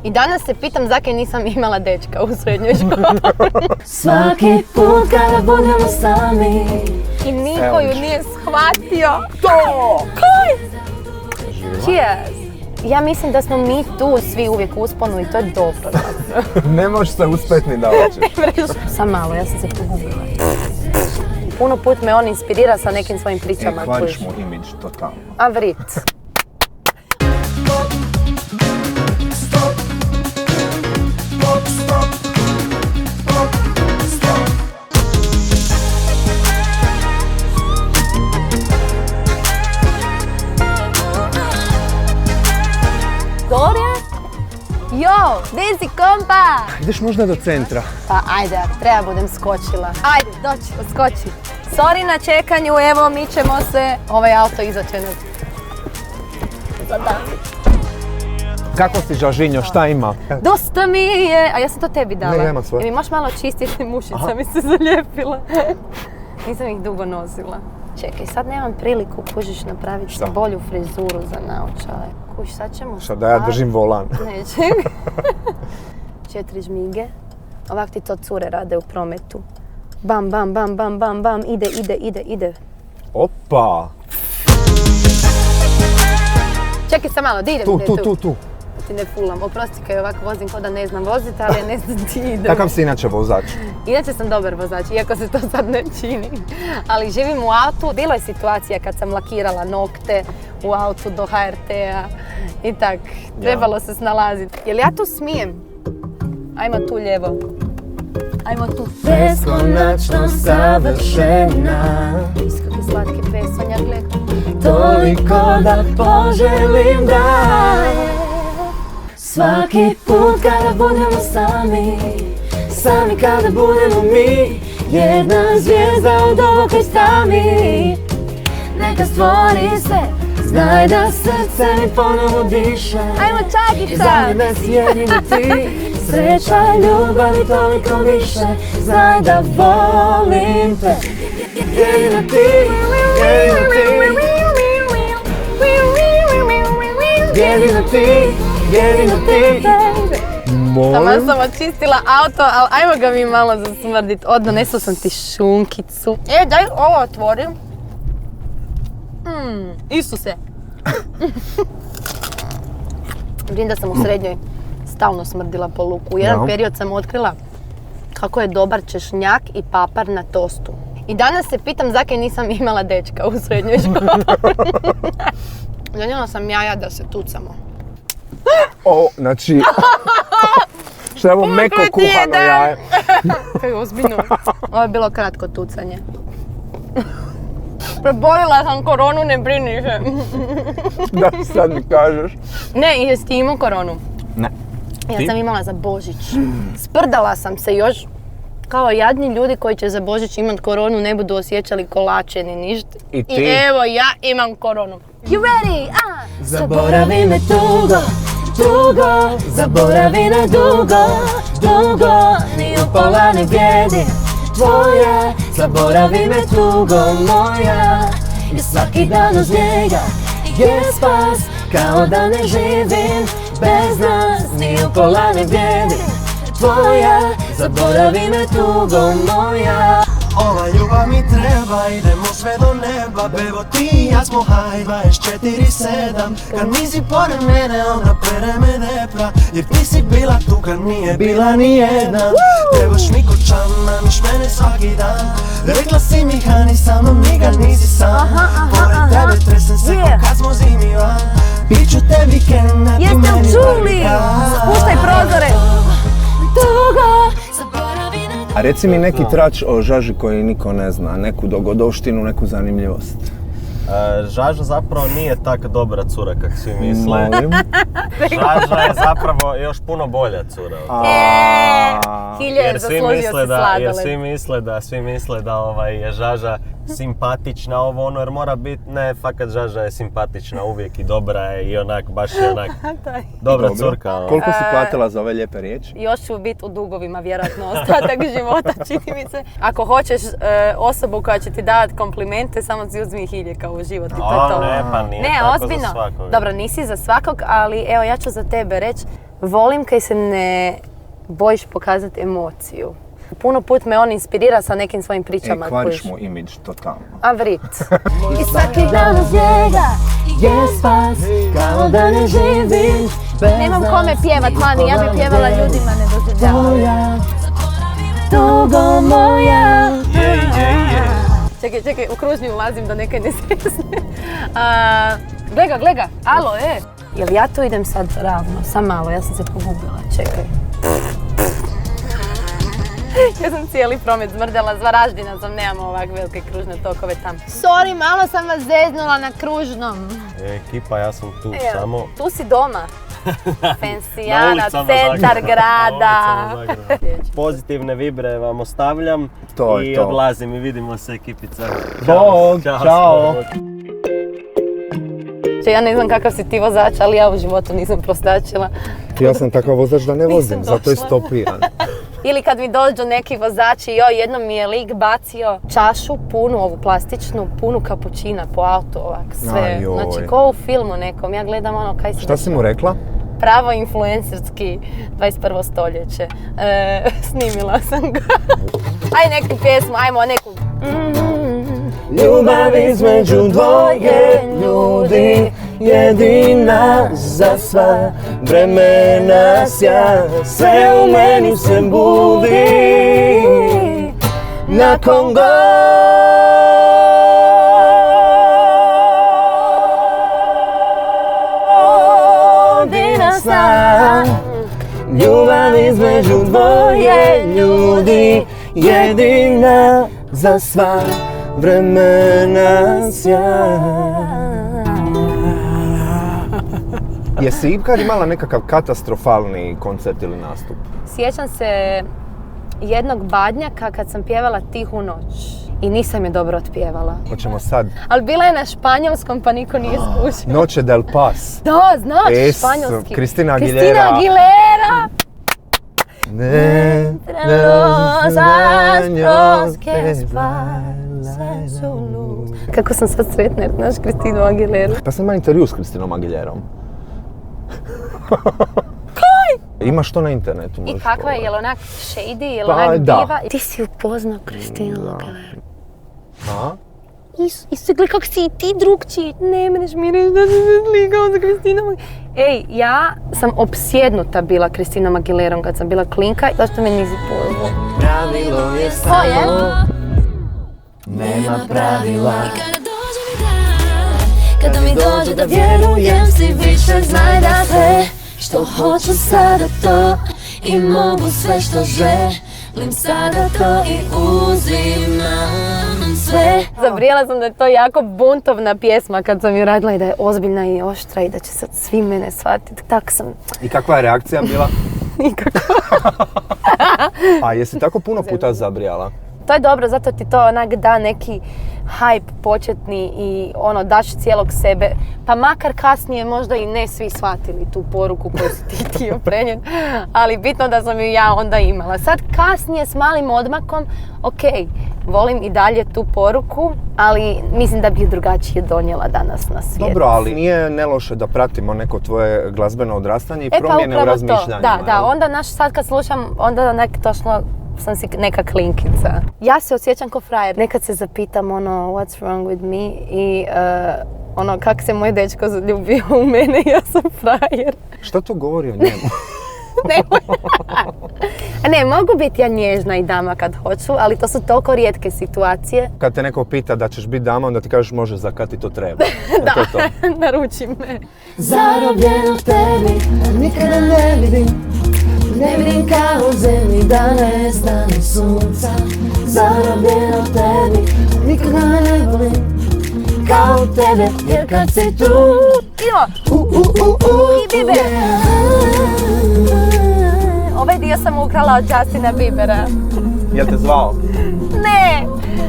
I danas se pitam zakaj nisam imala dečka u srednjoj školi. Svaki put kada budemo sami I niko ju nije shvatio. To! Kaj? Cheers! Ja mislim da smo mi tu svi uvijek u usponu i to je dobro. Ne možeš se uspjet ni da hoćeš. Sam malo, ja sam se pogubila. Puno put me on inspirira sa nekim svojim pričama. Kvariš mu imidž, totalno. A vrit. Dorian? Jo, gdje si kompa? Ideš možda do centra. Pa ajde, ako treba budem skočila. Ajde, doći, skoči. Sorry na čekanju, evo mi ćemo se, ovaj auto izaće nas. Kako si, Žažinjo, šta ima? Dosta mi je, a ja sam to tebi dala. Ne, nema svoje. Jer mi možeš malo čistiti, mušica mi se zalijepila. Nisam ih dugo nosila. Čekaj, sad nemam priliku, kužiš, napraviti Šta? bolju frizuru za naočale. Kuš, sad ćemo Šta da ja držim volan? Ne, čekaj. 4 žmige. Ovak ti to cure rade u prometu. Bam, bam, bam, bam, bam, bam, ide. Opa! Čekaj sam malo, di idem? Tu. Ti ne fulam, oprosti kaj ovako vozim ko da ne znam voziti, ali ne znam di idem. Takav si inače vozač. Inače sam dobar vozač, iako se to sad ne čini. Ali živim u autu, bilo je situacija kad sam lakirala nokte u autu do HRT-a i tak, trebalo se snalaziti. Jel ja tu smijem? Ajmo tu lijevo. Ajmo tu. beskonačno savršena. Iskakve slatke pesonja, gled. Toliko da poželim da svaki put kada budemo sami kada budemo mi, jedna zvijezda u dubokoj tami. Neka stvori se, znaj da srce mi ponovo diše. Ajmo čakica! Za mene si jedino ti, sreća, ljubav i toliko više. Znaj da volim te, jedino ti, jedino ti. Jedino ti, jedino ti. Tamo sam očistila auto, ali ajmo ga mi malo zasmrdit. Odnesla sam ti šunkicu. Daj ovo otvori. Isuse. Vidim da sam u srednjoj stalno smrdila po luku. U jedan period sam otkrila kako je dobar češnjak i papar na tostu. I danas se pitam zakaj nisam imala dečka u srednjoj školi. Zanijela sam jaja da se tucamo. Znači... Što je ovo meko kuhano jaje? Kaj ozbiljno. Ovo je bilo kratko tucanje. Prebolila sam koronu, ne brini se. Da, sad mi kažeš. Ne, jesi ti imao koronu? Ne. Ja sam imala za Božić. Sprdala sam se još. Kao jadni ljudi koji će za Božić imat koronu ne budu osjećali kolače ni ništa. I ti? I evo ja imam koronu. You ready? Zaboravi me tugo, tugo, zaboravi na dugo, dugo, ni upola ne vrijedi tvoja. Zaboravi me tugo moja, jer svaki dan uz njega je spas. Kao da ne živim bez nas, ni upola ne vrijedi tvoja. Zaboravi me tugo moja. Ova ljubav mi treba, idemo sve do neba. Bevo ti i ja smo high 24/7. Kad nisi pored mene, onda pere me depra. Jer ti si bila tu kad nije bila ni jedna. Trebaš mi ko čamaniš mene svaki dan. Rekla si mi hani, sa mnom nikad nisi sam. Pored tebe tresem se ko kad smo zimi van. Biću te vikend, a ti Jeste meni li čuli? prvi dan. Spuštaj prozore. Tugo, zaboravi na A reci mi neki trač o Žaži koji niko ne zna, neku dogodovštinu, neku zanimljivost. Žaža zapravo nije tak dobra cura kak svi misle. Molim. Žaža je zapravo još puno bolja cura. Hilje, zaslužio si sladoled. Jer svi misle da je Žaža simpatična jer mora biti, ne, fakat Žaža je simpatična uvijek i dobra je i onak, baš je onak dobra curka. Koliko si platila za ove lijepe riječi? Još ću biti u dugovima vjerojatno ostatak života, čini mi se. Ako hoćeš osobu koja će ti davati komplimente, samo si uzmi Hilje kao u život i to je to. Ne, pa nije Ne, tako ozbiljno. za svakog. Dobro, nisi za svakog, ali evo ja ću za tebe reći Volim kaj se ne bojiš pokazati emociju. Puno put me on inspirira sa nekim svojim pričama. Kvariš mu imidž totalno. A vrit. I svaki dan uz njega je spas, kao da ne živiš bez Nemam kome pjevat vani, ja bi pjevala ljudima, ne doživljavam. moja, tugo moja. Čekaj, u kružni ulazim da nekaj ne sresne. Gleda, alo, Jel ja tu idem sad ravno? Sam malo, ja sam se pogubila, čekaj. Ja sam cijeli promet zmrdala, z Varaždina sam, nemamo ovak velike kružne tokove tam. Sorry, malo sam vas zeznula na kružnom. Ekipa, ja sam tu samo... Tu si doma. Pensijana, centar grada. Pozitivne vibre vam ostavljam i odlazim i vidimo se ekipica. Bog, čao. Ja ne znam kakav si ti vozač, ali ja u životu nisam prostačila. Ja sam takav vozač da ne vozim, zato je stopiran. Ili kad mi dođu neki vozači, jednom mi je lik bacio čašu punu, ovu plastičnu, punu kapućina po autu, ovak sve. Znači, ko u filmu nekom, ja gledam ono kaj si... Šta si mu rekla? Pravo influencerski 21. stoljeće. Snimila sam ga. Aj neku pjesmu, ajmo neku. Ljubav između dvoje ljudi, jedina za sva vremena sjaj, sve u meni se budi nakon godina sna. Ljubav između dvoje ljudi, jedina za sva vremena sjaj. Jesi ikad imala nekakav katastrofalni koncert ili nastup? Sjećam se jednog Badnjaka kad sam pjevala Tihu noć i nisam je dobro otpjevala. Hoćemo sad. Ali bila je na španjolskom pa niko nije skušao. Noche del Paz. Da, znaš španjolski. Cristina Aguilera. Cristina Aguilera! Ne, los astros que esparcen su luz. Kako sam sad sretna jer znaš Cristinu Aguileru. Pa sam imala intervju s Cristinom Aguilerom. Kaj? Imaš to na internetu. I kakva je, jel onak shady, jel onak diva? Ti si upoznao Cristinu Aguileru. A? Isto, gledaj kak si i ti drugčiji. Ne mreš mi reći da si se slikao za Cristinom Aguilerom. Ej, ja sam opsjednuta bila Cristinom Aguilerom kad sam bila klinka. Zašto me nisi pozvao? Pravilo je samo, nema pravila. Kada mi dođe da vjerujem si više znaj da sve što hoću sada to i mogu sve što želim sada to i uzimam sve. Zabrijala sam da je to jako buntovna pjesma kad sam ju radila i da je ozbiljna i oštra i da će sad svi mene shvatiti. Tak sam... I kakva je reakcija bila? Nikakva. A jesi tako puno puta zabrijala? To je dobro, zato ti to onak da neki hype početni i ono daš cijelog sebe, pa makar kasnije možda i ne svi shvatili tu poruku koju si ti htio prenijeti, ali bitno da sam ju ja onda imala. Sad kasnije s malim odmakom, ok, volim i dalje tu poruku, ali mislim da bi ju drugačije donijela danas na svijet. Dobro, ali nije neloše da pratimo neko tvoje glazbeno odrastanje i promjene u razmišljanjima. Da, onda sad kad slušam, onda onak točno sam si neka klinkica. Ja se osjećam ko frajer. Nekad se zapitam ono, what's wrong with me i ono, kak se moj dečko zaljubio u mene, ja sam frajer. Što to govori o njemu? Ne, mogu biti ja nježna i dama kad hoću, ali to su toliko rijetke situacije. Kad te neko pita da ćeš biti dama, onda ti kažeš može za kad ti to treba. Da, naruči me. Zarobljen u tebi, nikada ne vidim kao u zemlji da nestane sunca. Zarobljen u tebi, nikada ne volim kao tebe, jer kad si tu I Bieber. Ovaj dio sam ukrala od Justina Biebera. Jel te zvao? Ne!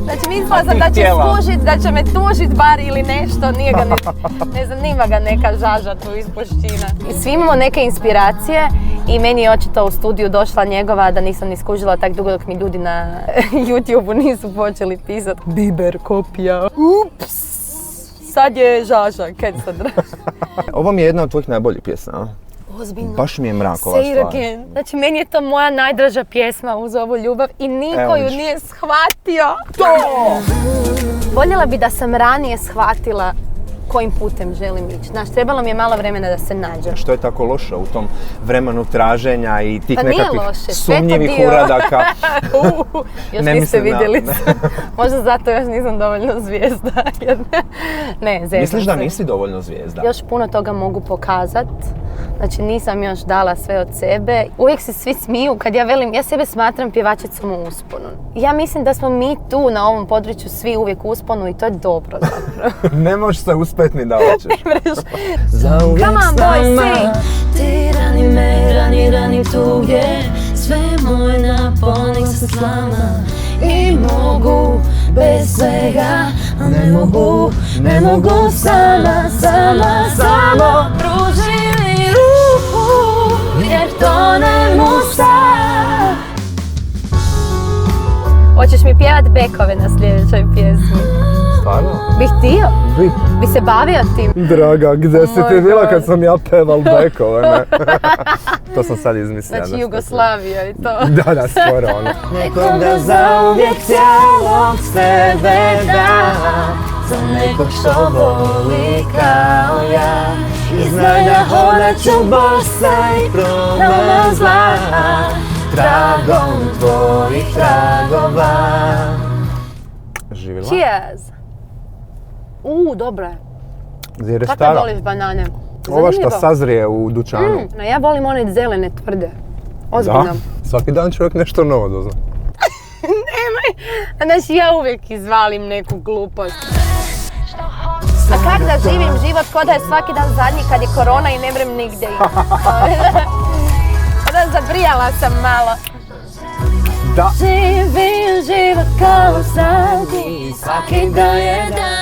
Znači mislila sam da će skužit, da će me tužit bar ili nešto, nije ga ne zanima ga neka žaža tu iz Pušćina. I svi imamo neke inspiracije i meni je očito u studiju došla njegova da nisam ni skužila tak dugo dok mi ljudi na YouTube-u nisu počeli pisat Bieber kopija. Ups! Sad je žaža, kaj sad? Ovo mi je jedna od tvojih najboljih pjesama. ozbiljno. Baš mi je mrak ova Say it stvar. again. Znači, meni je to moja najdraža pjesma uz ovu ljubav i niko Evo ju vidiš. nije shvatio. Voljela bi da sam ranije shvatila kojim putem želim ići. Znaš, trebalo mi je malo vremena da se nađem. Što je tako loše u tom vremenu traženja i tih Pa nije nekakvih loše, sve to sumnjivih dio. uradaka? Još Ne niste mislim da- vidjeli. Možda zato još nisam dovoljno zvijezda. Ne, zezam Misliš da se. nisi dovoljno zvijezda? Još puno toga mogu pokazat. Znači nisam još dala sve od sebe. Uvijek se svi smiju kad ja velim, ja sebe smatram pjevačicom u usponu. Ja mislim da smo mi tu na ovom području svi uvijek u usponu i to je dobro zapravo. Ne možeš se uspet ni da hoćeš. Zauvijek Come on, s boy, nama. sing. Ti rani me, rani tu gdje sve moj naponik se slama. I mogu bez svega, a ne mogu samo pruži mi ruku, jer tonem u san. Hoćeš mi pjevat bekove na sljedećoj pjesmi? Stvarno? Bi htio? Bi se bavio tim? Draga, gdje si Oh ti my bila God. kad sam ja peval bekove, ne? To sam sad izmislio. Znači Jugoslavija i to. Da, skoro ono. Nekog da zauvijek cijelog sebe da, za nekog što voli kao ja. I znaj da hodat ću bosa i probam zla, tragom tvojih tragova. Živjela? Cheers! Dobra je. Jer je Kako stara. voliš banane? Ova što Zanimljivo. sazrije u dućanu. No, ja volim one zelene, tvrde. Ozbiljno. Da, svaki dan čovjek nešto novo dozna. Znači, ja uvijek izvalim neku glupost. A kak da živim život ko da je svaki dan zadnji kad je korona i ne mrem nigdje ići. Da, zabrijala sam malo. Da. Živim život kao sad i svaki dan je dan.